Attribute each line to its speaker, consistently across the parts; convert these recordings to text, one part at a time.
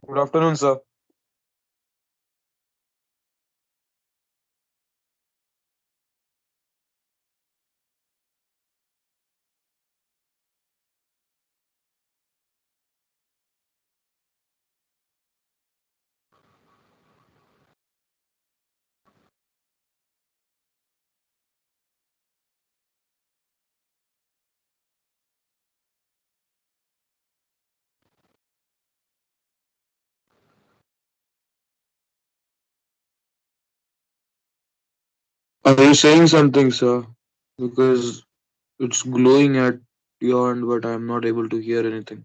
Speaker 1: Good afternoon, sir. Are you saying something, sir? Because it's glowing at your end, but I'm not able to hear anything.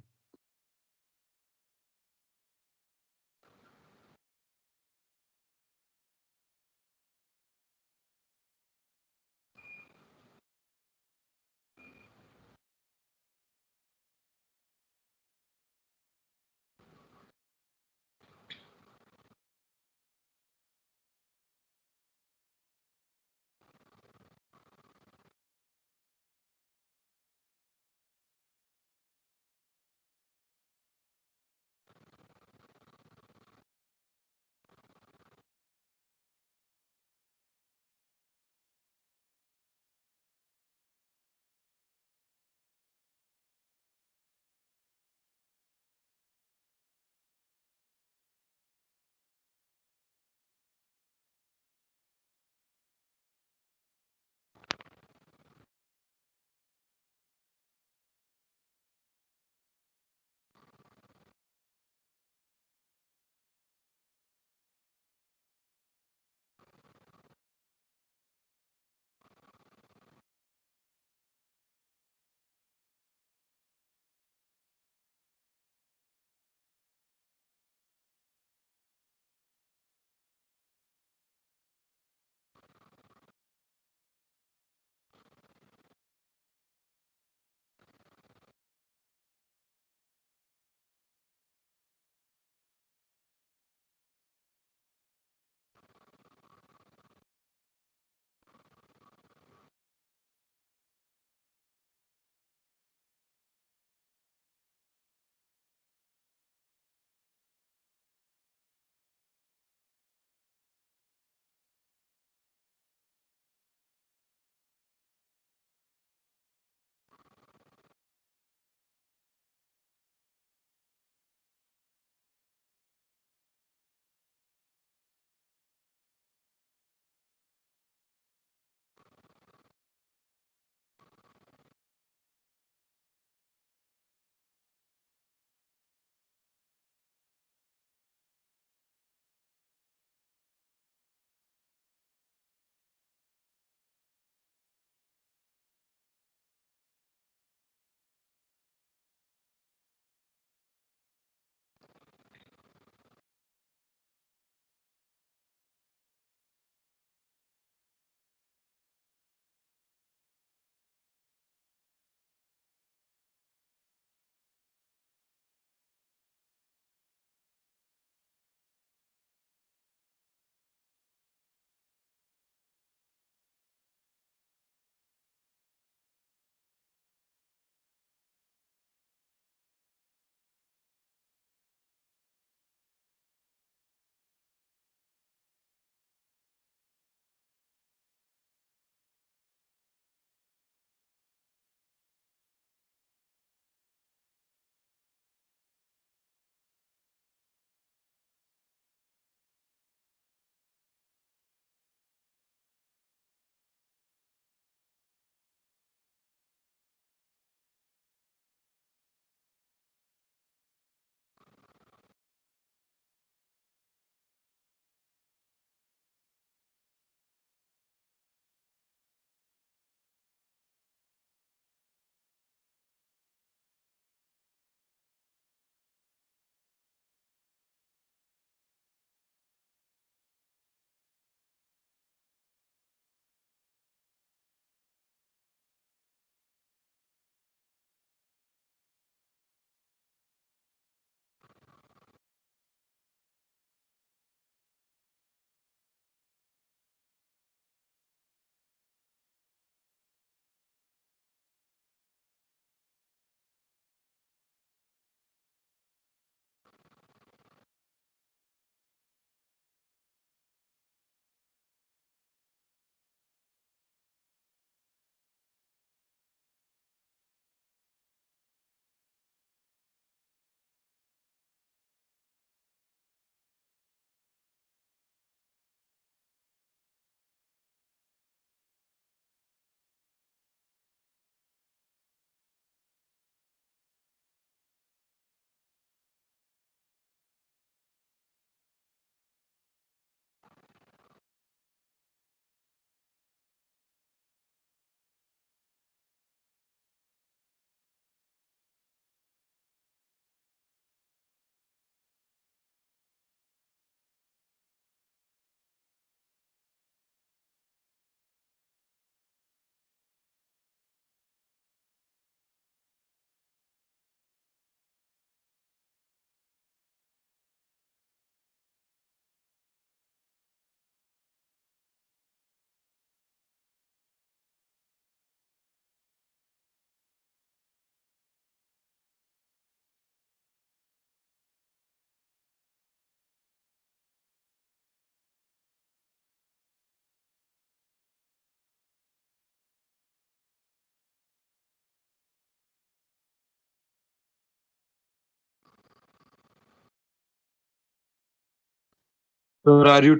Speaker 1: Or are you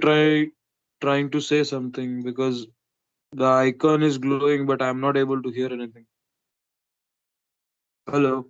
Speaker 1: trying to say something? Because the icon is glowing, but I'm not able to hear anything. Hello.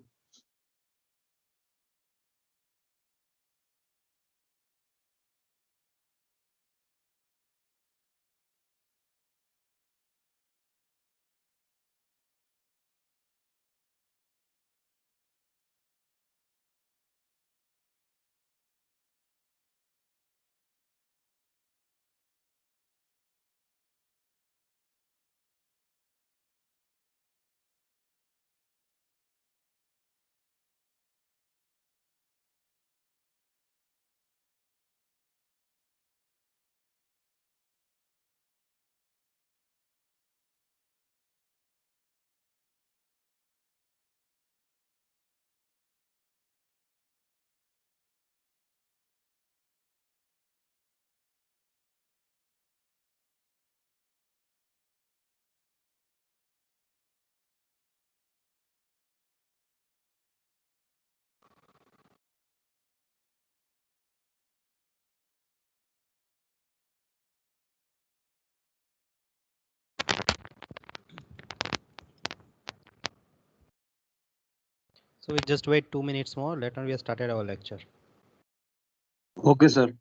Speaker 2: So we just wait 2 minutes more. Later we have started our lecture.
Speaker 1: Okay, sir.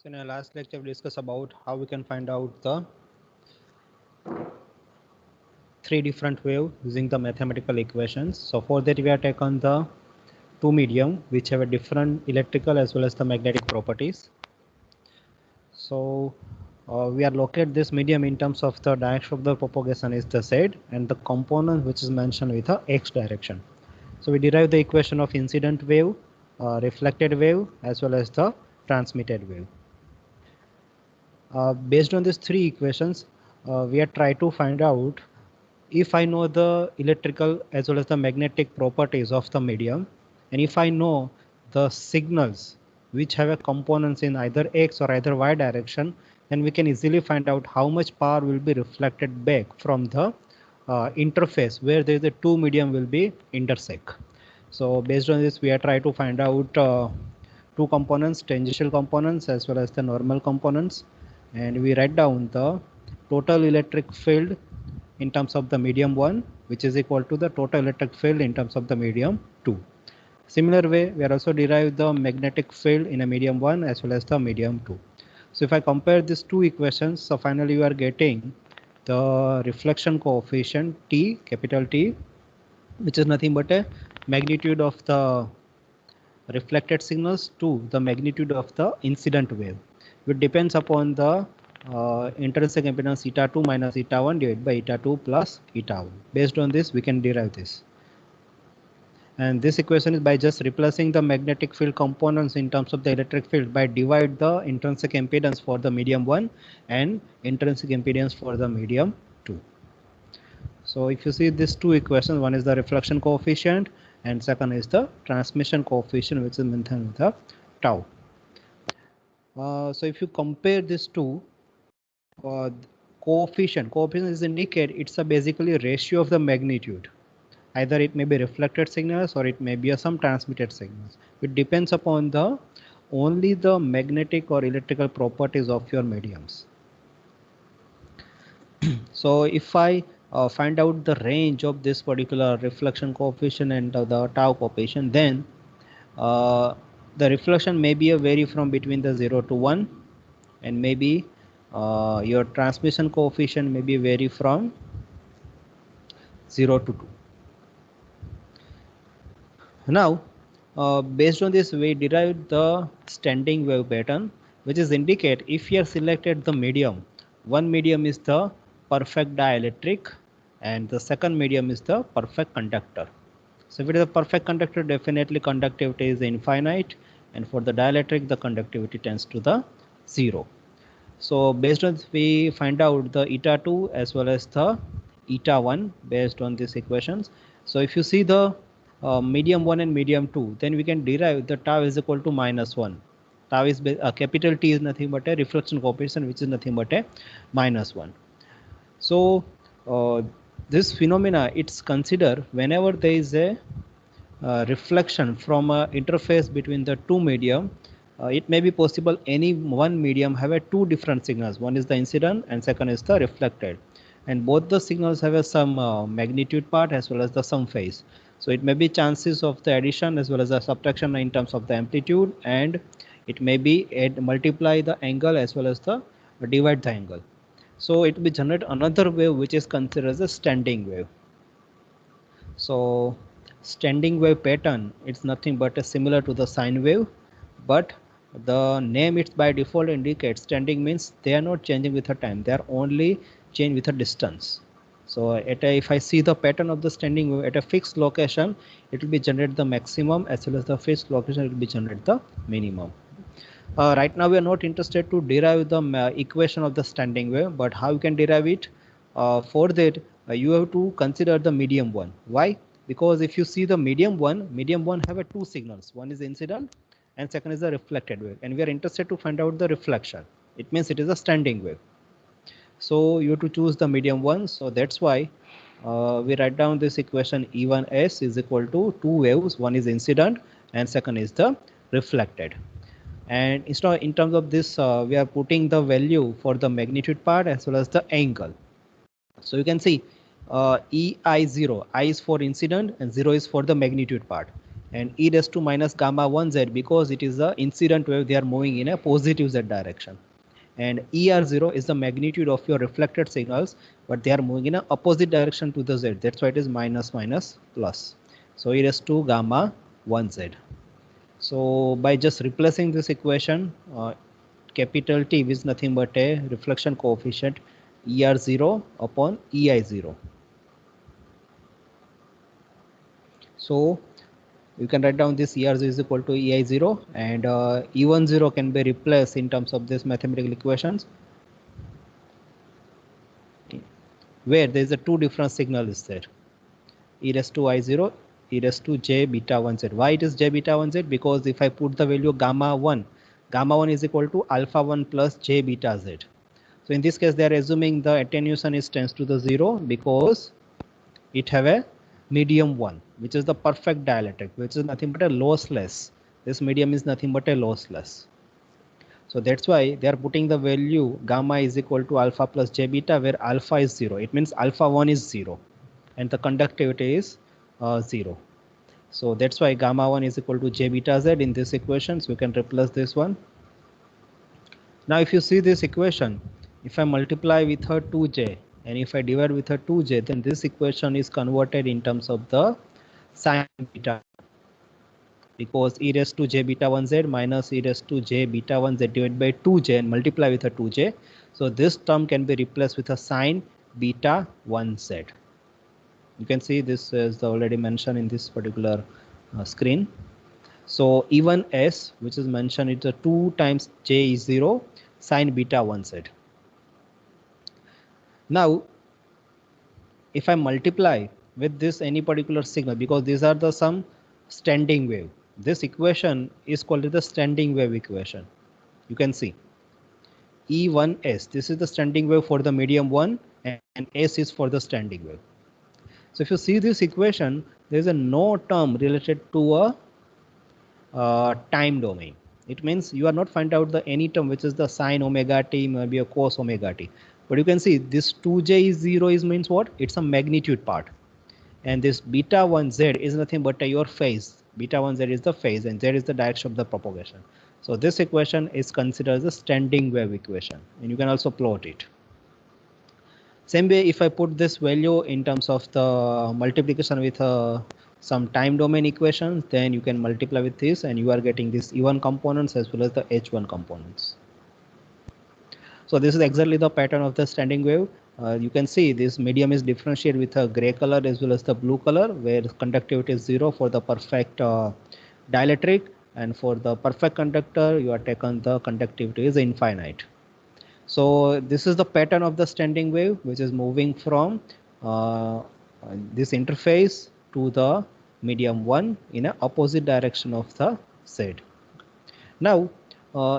Speaker 2: So in our last lecture, we discussed about how we can find out the three different waves using the mathematical equations. So for that, we have taken the two medium which have a different electrical as well as the magnetic properties. So we are locate this medium in terms of the direction of the propagation is the z, and the component which is mentioned with the x direction. So we derive the equation of incident wave, reflected wave as well as the transmitted wave. Based on these three equations, we are trying to find out if I know the electrical as well as the magnetic properties of the medium, and if I know the signals which have a components in either x or either y direction, then we can easily find out how much power will be reflected back from the interface where there is a two medium will be intersect. So based on this, we are trying to find out two components, tangential components as well as the normal components, and we write down the total electric field in terms of the medium 1, which is equal to the total electric field in terms of the medium 2. Similar way, we are also derive the magnetic field in a medium 1 as well as the medium 2. So if I compare these two equations, so finally you are getting the reflection coefficient T, capital T, which is nothing but a magnitude of the reflected signals to the magnitude of the incident wave, which depends upon the intrinsic impedance eta 2 minus eta 1 divided by eta 2 plus eta 1. Based on this, we can derive this. And this equation is by just replacing the magnetic field components in terms of the electric field by divide the intrinsic impedance for the medium 1 and intrinsic impedance for the medium 2. So if you see these two equations, one is the reflection coefficient and second is the transmission coefficient, which is mentioned with the tau. So if you compare these two, coefficient is indicate it's a basically ratio of the magnitude. Either it may be reflected signals or it may be some transmitted signals. It depends upon the only the magnetic or electrical properties of your mediums. So if I find out the range of this particular reflection coefficient and the tau coefficient, then the reflection may be a vary from between the 0 to 1, and maybe your transmission coefficient may be vary from 0 to 2. Now based on this, we derived the standing wave pattern, which is indicate if you are selected the medium, one medium is the perfect dielectric and the second medium is the perfect conductor. So if it is a perfect conductor, definitely conductivity is infinite, and for the dielectric the conductivity tends to the 0. So based on this, we find out the eta 2 as well as the eta 1 based on these equations. So if you see the medium 1 and medium 2, then we can derive the tau is equal to -1. Tau is capital T is nothing but a reflection coefficient, which is nothing but a -1. So this phenomena, it's considered whenever there is a reflection from a interface between the two medium. It may be possible any one medium have a two different signals. One is the incident and second is the reflected, and both the signals have a some magnitude part as well as the some phase. So it may be chances of the addition as well as the subtraction in terms of the amplitude, and it may be multiply the angle as well as the divide the angle. So it will generate another wave which is considered as a standing wave. So standing wave pattern, it's nothing but a similar to the sine wave, but the name it's by default indicates standing means they are not changing with the time, they are only change with the distance. So if I see the pattern of the standing wave at a fixed location, it will be generate the maximum, as well as the fixed location it will be generate the minimum. Right now we are not interested to derive the equation of the standing wave, but how you can derive it? For that you have to consider the medium 1. Why? Because if you see the medium 1 have a two signals, one is incident and second is the reflected wave, and we are interested to find out the reflection. It means it is a standing wave. So you have to choose the medium 1. So that's why we write down this equation E1s is equal to two waves, one is incident and second is the reflected. And instead in terms of this we are putting the value for the magnitude part as well as the angle. So you can see EI0, I is for incident and 0 is for the magnitude part. and e raised to minus gamma 1 z because it is the incident wave, they are moving in a positive z direction. And ER0 is the magnitude of your reflected signals, but they are moving in a opposite direction to the z. That's why it is minus minus plus. So e raised to gamma 1z. So by just replacing this equation, capital T is nothing but a reflection coefficient ER0 upon EI0. So you can write down this ER0 is equal to EI0, and E10 can be replaced in terms of this mathematical equations, where there is a two different signal is there, e raised to I0, e raised to j beta 1z. Why it is j beta 1z? Because if I put the value gamma 1 is equal to alpha 1 plus j beta z. So in this case, they are assuming the attenuation is tends to the 0 because it have a medium 1, which is the perfect dielectric, which is nothing but a lossless. This medium is nothing but a lossless. So that's why they are putting the value gamma is equal to alpha plus j beta, where alpha is 0. It means alpha 1 is 0 and the conductivity is 0. So that's why gamma 1 is equal to j beta z in this equation. So you can replace this one. Now if you see this equation, if I multiply with her 2j and if I divide with her 2j, then this equation is converted in terms of the sine beta, because e raised to j beta 1z minus e raised to j beta 1z divided by 2j and multiply with a 2j. So this term can be replaced with a sine beta 1z. You can see this is already mentioned in this particular screen. So even s, which is mentioned, it's a 2 times j is 0 sine beta 1z. Now if I multiply with this any particular signal, because these are the some standing wave, this equation is called the standing wave equation. You can see E1s, this is the standing wave for the medium 1 and s is for the standing wave. So if you see this equation, there is a no term related to a time domain. It means you are not find out the any term which is the sine omega t, maybe a cos omega t. But you can see this 2j is 0 is means what? It's a magnitude part. And this beta 1z is nothing but your phase. Beta 1z is the phase and z is the direction of the propagation. So this equation is considered as a standing wave equation, and you can also plot it. Same way, if I put this value in terms of the multiplication with some time domain equations, then you can multiply with this and you are getting this E1 components as well as the H1 components. So this is exactly the pattern of the standing wave. You can see this medium is differentiated with a gray color as well as the blue color, where conductivity is 0 for the perfect dielectric, and for the perfect conductor you are taken the conductivity is infinite. So this is the pattern of the standing wave, which is moving from this interface to the medium 1 in an opposite direction of the Z. Now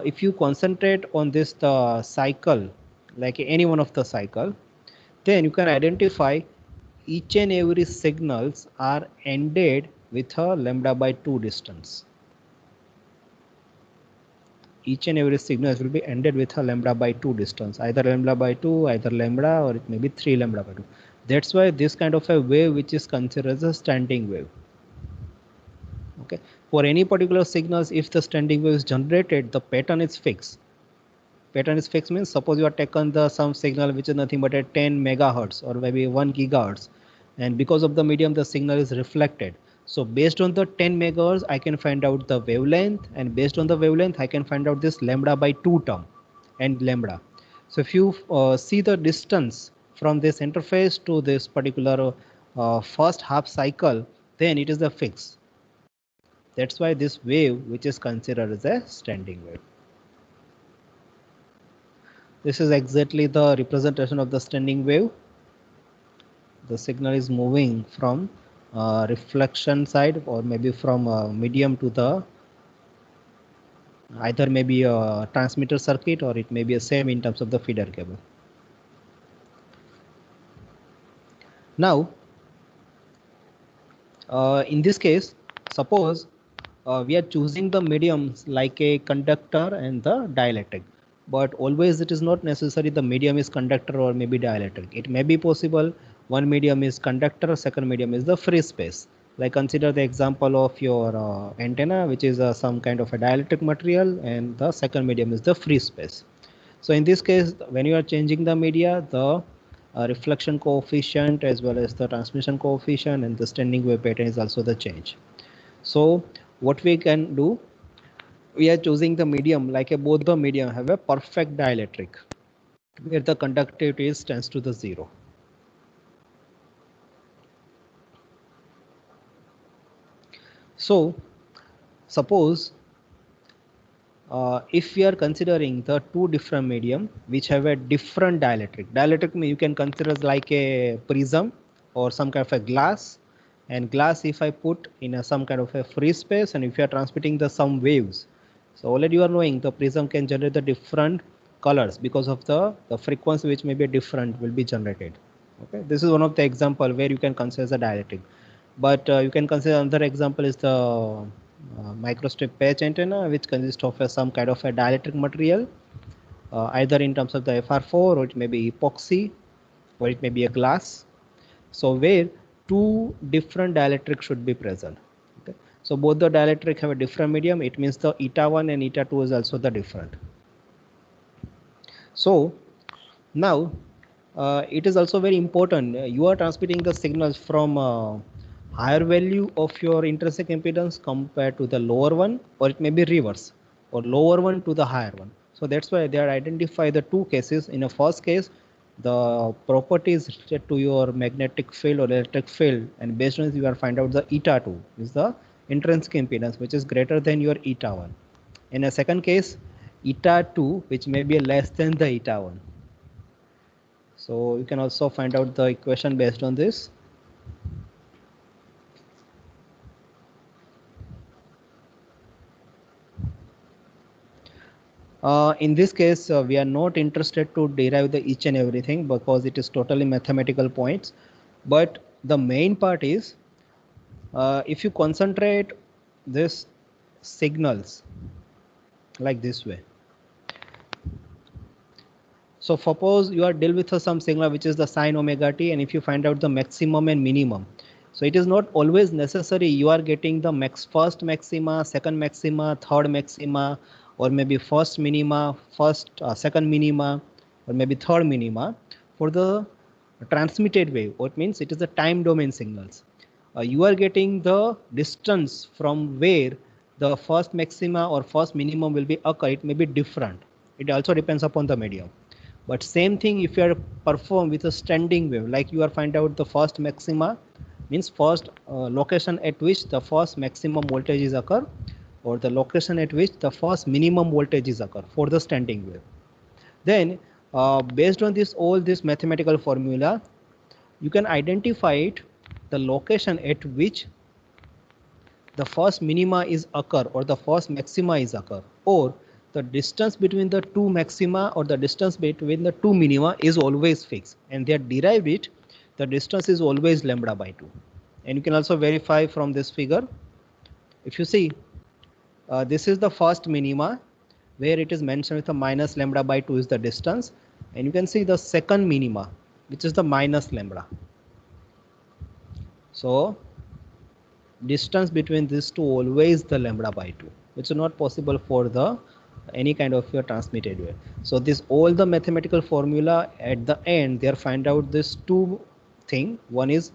Speaker 2: if you concentrate on this cycle, like any one of the cycle, then you can identify each and every signals are ended with a lambda by 2 distance. Each and every signal will be ended with a lambda by 2 distance, either lambda by 2, either lambda, or it may be 3 lambda by 2. That's why this kind of a wave which is considered as a standing wave. Okay, for any particular signals, if the standing wave is generated, the pattern is fixed. Pattern is fixed means suppose you are taken the some signal which is nothing but a 10 megahertz or maybe 1 gigahertz, and because of the medium the signal is reflected. So based on the 10 megahertz I can find out the wavelength, and based on the wavelength I can find out this lambda by 2 term and lambda. So if you see the distance from this interface to this particular first half cycle, then it is the fix. That's why this wave which is considered as a standing wave. This is exactly the representation of the standing wave. The signal is moving from reflection side, or maybe from medium to the either maybe a transmitter circuit, or it may be a same in terms of the feeder cable. Now in this case, suppose we are choosing the mediums like a conductor and the dielectric, but always it is not necessary the medium is conductor or maybe dielectric. It may be possible one medium is conductor, second medium is the free space. Like consider the example of your antenna, which is some kind of a dielectric material, and the second medium is the free space. So in this case, when you are changing the media, the reflection coefficient as well as the transmission coefficient and the standing wave pattern is also the change. So what we can do, we are choosing the medium, like both the medium have a perfect dielectric where the conductivity is tends to the 0. So suppose if we are considering the two different medium which have a different dielectric mean you can consider as like a prism or some kind of a glass, and glass if I put in some kind of a free space, and if you are transmitting the some waves, so already you are knowing the prism can generate the different colors because of the frequency which may be different will be generated. Okay, this is one of the example where you can consider the dielectric, but you can consider another example is the microstrip patch antenna, which consists of some kind of a dielectric material, either in terms of the FR4 or it may be epoxy or it may be a glass. So where two different dielectrics should be present. Okay. So both the dielectric have a different medium. It means the eta 1 and eta 2 is also the different. So now it is also very important. You are transmitting the signals from higher value of your intrinsic impedance compared to the lower one, or it may be reverse, or lower one to the higher one. So that's why they are identify the two cases. In the first case, the properties related to your magnetic field or electric field, and based on this you are find out the eta 2 is the intrinsic impedance which is greater than your eta 1. In a second case, eta 2 which may be less than the eta 1. So you can also find out the equation based on this. In this case, we are not interested to derive the each and everything because it is totally mathematical points. But the main part is if you concentrate this signals like this way. So suppose you are deal with some signal which is the sine omega t, and if you find out the maximum and minimum, so it is not always necessary you are getting the first maxima, second maxima, third maxima, or maybe first minima, second minima, or maybe third minima for the transmitted wave. What means it is the time domain signals. You are getting the distance from where the first maxima or first minimum will be occur. It may be different. It also depends upon the medium. But same thing if you are perform with a standing wave, like you are find out the first maxima means first location at which the first maximum voltage is occur, or the location at which the first minimum voltage is occur for the standing wave. Then based on this all this mathematical formula, you can identify it the location at which the first minima is occur or the first maxima is occur, or the distance between the two maxima or the distance between the two minima is always fixed, and they are derived it the distance is always lambda by 2. And you can also verify from this figure. If you see this is the first minima where it is mentioned with a minus lambda by 2 is the distance, and you can see the second minima which is the minus lambda. So distance between these two always the lambda by 2, which is not possible for the any kind of your transmitted wave. So this all the mathematical formula at the end they are find out this two thing. One is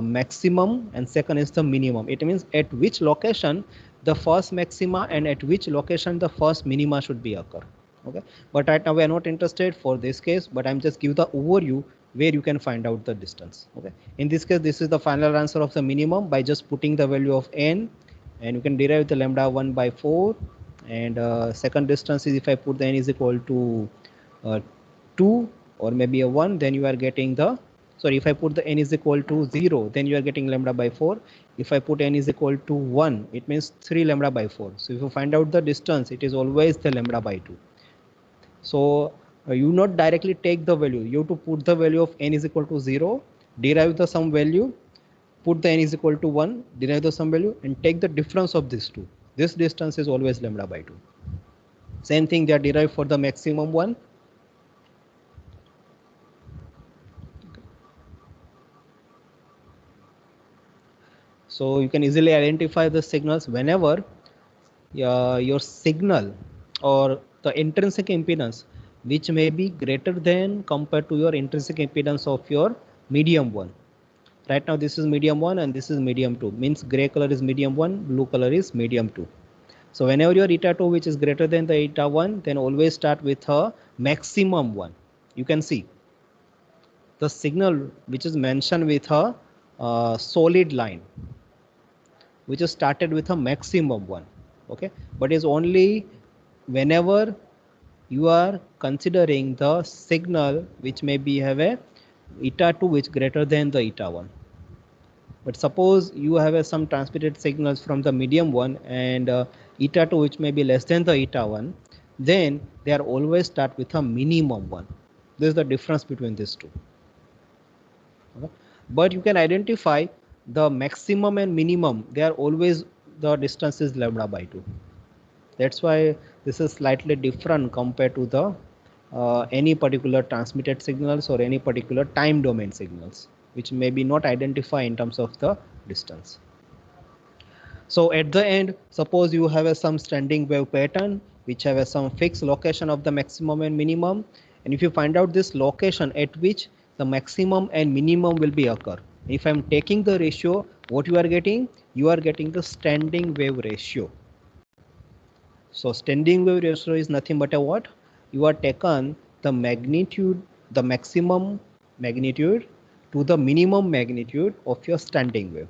Speaker 2: maximum and second is the minimum. It means at which location the first maxima and at which location the first minima should be occur. Okay, but right now we are not interested for this case, but I'm just give the overview where you can find out the distance. Okay, in this case this is the final answer of the minimum by just putting the value of n, and you can derive the lambda 1 by 4, and second distance is if I put the n is equal to 2 or maybe a 1, then you are getting the, sorry, if I put the n is equal to 0, then you are getting lambda by 4. If I put n is equal to 1, it means 3 lambda by 4. So if you find out the distance, it is always the lambda by 2. So you not directly take the value, you have to put the value of n is equal to 0, derive the some value, put the n is equal to 1, derive the some value, and take the difference of these two. This distance is always lambda by 2. Same thing they are derived for the maximum one. So you can easily identify the signals whenever your signal or the intrinsic impedance which may be greater than compared to your intrinsic impedance of your medium one. Right now this is medium 1 and this is medium 2, means gray color is medium 1, blue color is medium 2. So whenever your eta 2 which is greater than the eta 1, then always start with a maximum one. You can see the signal which is mentioned with a solid line which is started with a maximum one. Okay, but is only whenever you are considering the signal which may be have a eta 2 which greater than the eta 1. But suppose you have some transmitted signals from the medium one and eta 2 which may be less than the eta 1, then they are always start with a minimum one. This is the difference between these two. Okay? But you can identify the maximum and minimum, they are always the distance is lambda by 2. That's why this is slightly different compared to the any particular transmitted signals or any particular time domain signals, which may be not identified in terms of the distance. So at the end, suppose you have some standing wave pattern which have some fixed location of the maximum and minimum, and if you find out this location at which the maximum and minimum will be occur, if I'm taking the ratio, what you are getting the standing wave ratio. So standing wave ratio is nothing but a what? You are taken the magnitude, the maximum magnitude to the minimum magnitude of your standing wave.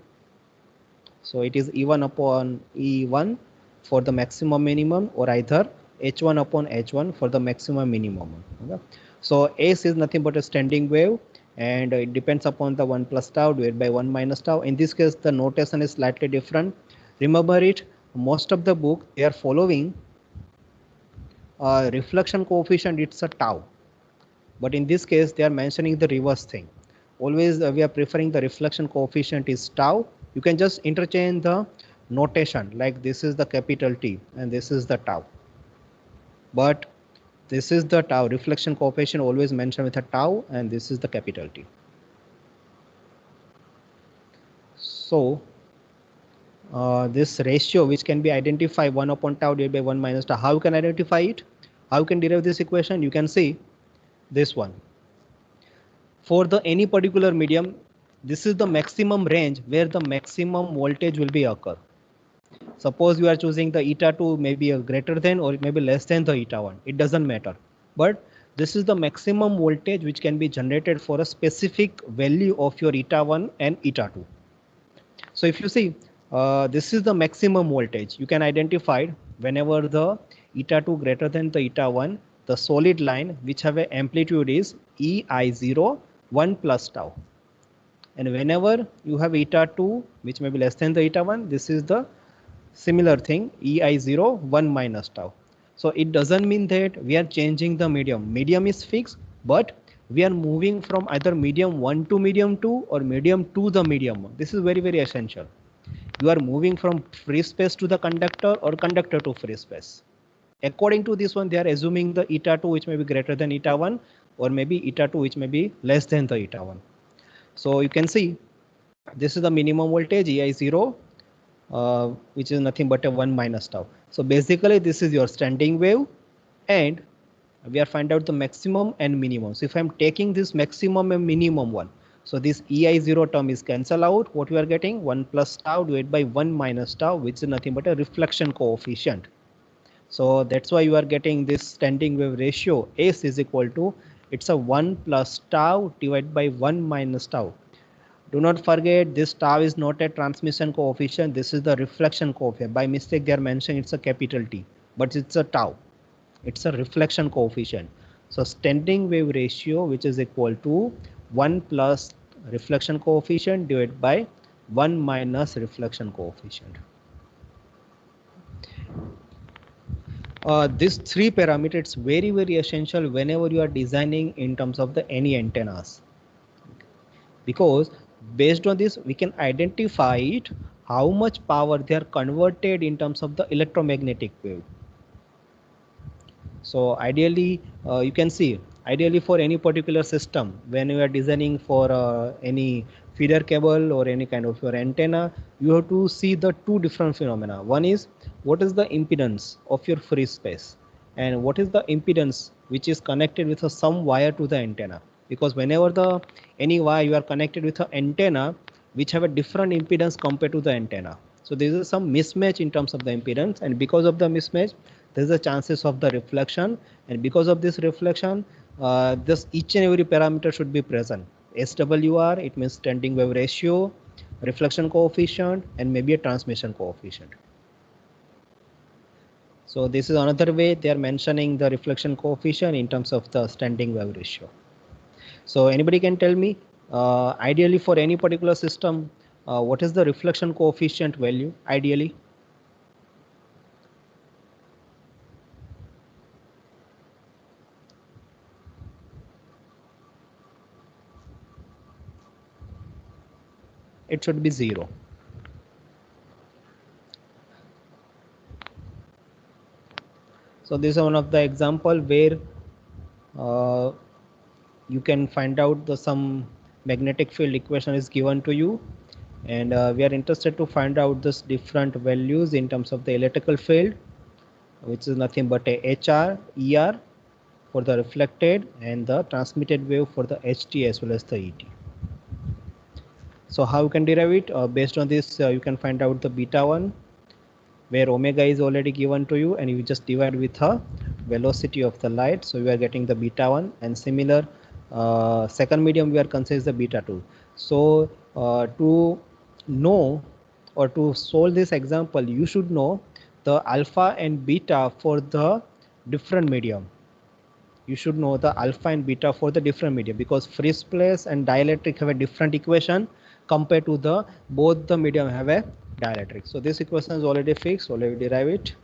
Speaker 2: So it is E1 upon E1 for the maximum minimum, or either H1 upon H1 for the maximum minimum. Okay? So S is nothing but a standing wave, and it depends upon the 1 plus tau divided by 1 minus tau. In this case, the notation is slightly different. Remember it, most of the book they are following reflection coefficient, it's a tau, but in this case they are mentioning the reverse thing. Always we are preferring the reflection coefficient is tau. You can just interchange the notation, like this is the capital T and this is the tau, but this is the tau reflection coefficient always mentioned with a tau, and this is the capital T. So this ratio which can be identified 1 upon tau divided by 1 minus tau, how you can identify it, how you can derive this equation? You can see this one. For the any particular medium, this is the maximum range where the maximum voltage will be occur. Suppose you are choosing the eta 2 maybe a greater than or maybe less than the eta 1, it doesn't matter, but this is the maximum voltage which can be generated for a specific value of your eta 1 and eta 2. So if you see this is the maximum voltage, you can identify whenever the eta 2 greater than the eta 1, the solid line which have an amplitude is ei0 1 plus tau, and whenever you have eta 2 which may be less than the eta 1, this is the similar thing ei0 1 minus tau. So it doesn't mean that we are changing the medium is fixed, but we are moving from either medium 1 to medium 2 or medium to the medium 1. This is very essential. You are moving from free space to the conductor or conductor to free space. According to this one, they are assuming the eta 2 which may be greater than eta 1 or maybe eta 2 which may be less than the eta 1. So you can see this is the minimum voltage ei0 which is nothing but a 1 minus tau. So basically this is your standing wave, and we are find out the maximum and minimum. So if I'm taking this maximum and minimum one, so this ei0 term is cancel out. What we are getting 1 plus tau divided by 1 minus tau, which is nothing but a reflection coefficient. So that's why you are getting this standing wave ratio S is equal to, it's a 1 plus tau divided by 1 minus tau. Do not forget this tau is not a transmission coefficient, this is the reflection coefficient. By mistake they are mentioning it's a capital T, but it's a tau, it's a reflection coefficient. So standing wave ratio which is equal to 1 plus reflection coefficient divided by 1 minus reflection coefficient. These three parameters very essential whenever you are designing in terms of the any antennas, because based on this we can identify it how much power they are converted in terms of the electromagnetic wave. So ideally you can see ideally for any particular system, when you are designing for any feeder cable or any kind of your antenna, you have to see the two different phenomena. One is what is the impedance of your free space, and what is the impedance which is connected with some wire to the antenna. Because whenever the any wire you are connected with an antenna which have a different impedance compared to the antenna, so there is some mismatch in terms of the impedance, and because of the mismatch there is a chances of the reflection, and because of this reflection this each and every parameter should be present. SWR, it means standing wave ratio, reflection coefficient, and maybe a transmission coefficient. So this is another way they are mentioning the reflection coefficient in terms of the standing wave ratio. So anybody can tell me, ideally for any particular system, what is the reflection coefficient value ideally? It should be 0. So this is one of the example where you can find out the some magnetic field equation is given to you, and we are interested to find out this different values in terms of the electrical field, which is nothing but a HR, ER for the reflected, and the transmitted wave for the HT as well as the ET. So how you can derive it? Based on this, you can find out the beta 1, where omega is already given to you, and you just divide with the velocity of the light. So we are getting the beta 1, and similar second medium we are considering the beta 2. So to know or to solve this example, you should know the alpha and beta for the different medium. You should know the alpha and beta for the different medium, because free space and dielectric have a different equation compared to the both the medium have a dielectric. So this equation is already fixed, already derive it.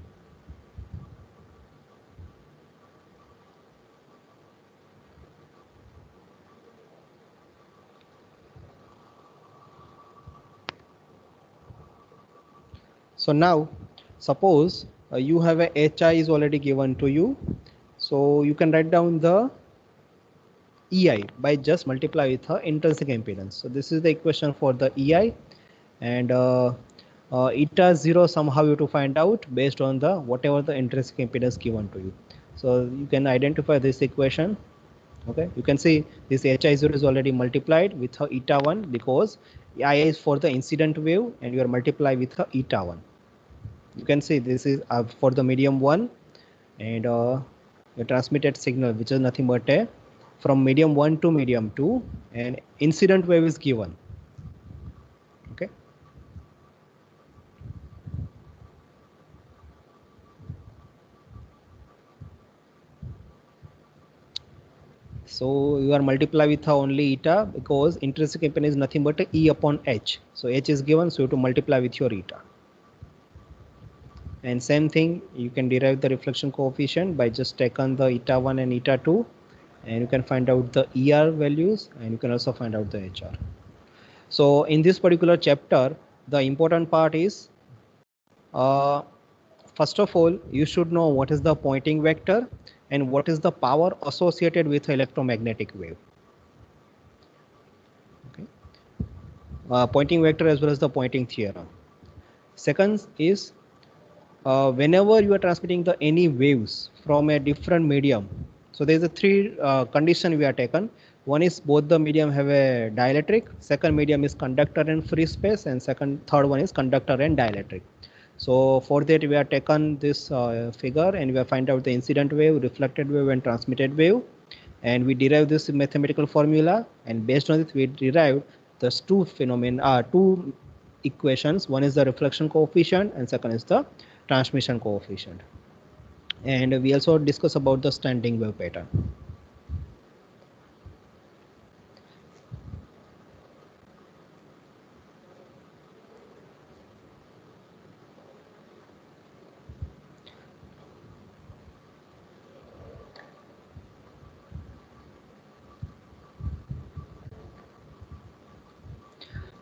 Speaker 2: So now suppose you have a HI is already given to you, so you can write down the EI by just multiply with the intrinsic impedance. So this is the equation for the EI, and eta 0 somehow you have to find out based on the whatever the intrinsic impedance given to you. So you can identify this equation. Okay, you can see this HI0 is already multiplied with her eta 1, because I is for the incident wave and you are multiply with her eta 1. You can see this is for the medium 1, and the transmitted signal, which is nothing but a from medium 1 to medium 2, and incident wave is given. Okay. So you are multiply with only eta, because intrinsic impedance is nothing but E upon H. So H is given, so you have to multiply with your eta. And same thing, you can derive the reflection coefficient by just taking the eta 1 and eta 2, and you can find out the ER values, and you can also find out the HR. So in this particular chapter, the important part is, first of all, you should know what is the Poynting vector and what is the power associated with electromagnetic wave. Okay. Poynting vector as well as the Poynting theorem. Second is, whenever you are transmitting the any waves from a different medium, so there is a three condition we are taken. One is both the medium have a dielectric, second medium is conductor and free space, and third one is conductor and dielectric. So for that we are taken this figure, and we have find out the incident wave, reflected wave, and transmitted wave, and we derive this mathematical formula, and based on it we derived the two equations. One is the reflection coefficient and second is the transmission coefficient, and we also discuss about the standing wave pattern.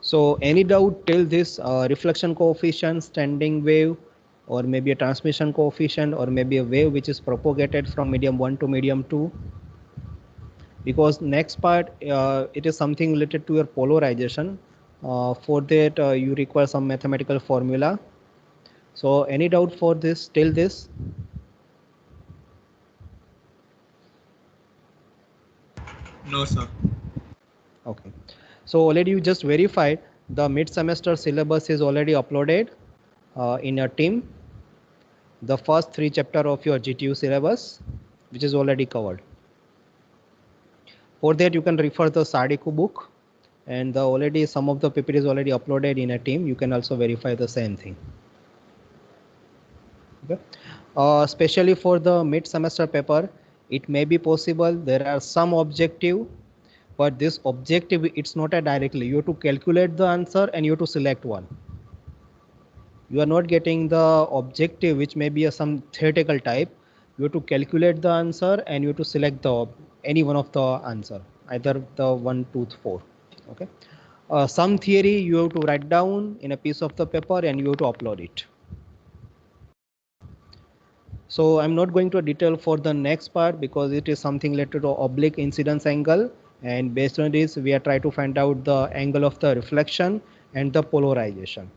Speaker 2: So any doubt till this reflection coefficient, standing wave, or maybe a transmission coefficient, or maybe a wave which is propagated from medium 1 to medium 2? because next part it is something related to your polarization. For that you require some mathematical formula. So any doubt for this till this?
Speaker 3: No, sir.
Speaker 2: Okay. So already you just verified the mid-semester syllabus is already uploaded in your team. The first 3 chapter of your GTU syllabus, which is already covered. For that, you can refer the Sadiku book, and already some of the paper is already uploaded in a team. You can also verify the same thing. Okay. Especially for the mid-semester paper, it may be possible there are some objective, but this objective it's not a directly. You have to calculate the answer and you have to select one. You are not getting the objective which may be some theoretical type. You have to calculate the answer and you have to select the any one of the answer, either the 1 2 4. Okay. Some theory you have to write down in a piece of the paper and you have to upload it. So I'm not going to detail for the next part because it is something related to oblique incidence angle, and based on this we are trying to find out the angle of the reflection and the polarization.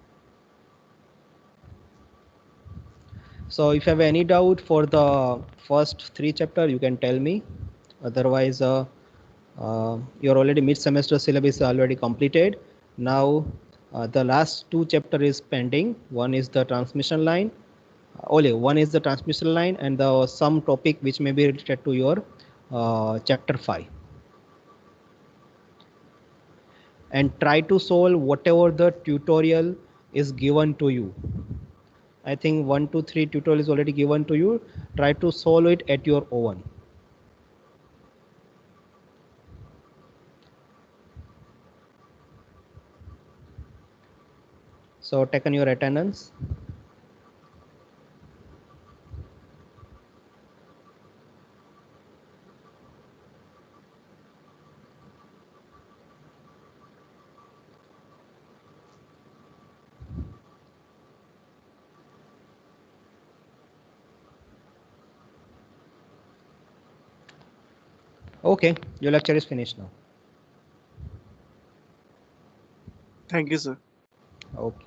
Speaker 2: So if you have any doubt for the first 3 chapter, you can tell me. Otherwise, your already mid-semester syllabus is already completed. Now, the last 2 chapter is pending. One is the transmission line. Only one is the transmission line and the some topic which may be related to your chapter 5. And try to solve whatever the tutorial is given to you. I think 1 to 3 tutorial is already given to you. Try to solve it at your own. So taken your attendance. Okay, your lecture is finished now.
Speaker 4: Thank you, sir.
Speaker 2: Okay.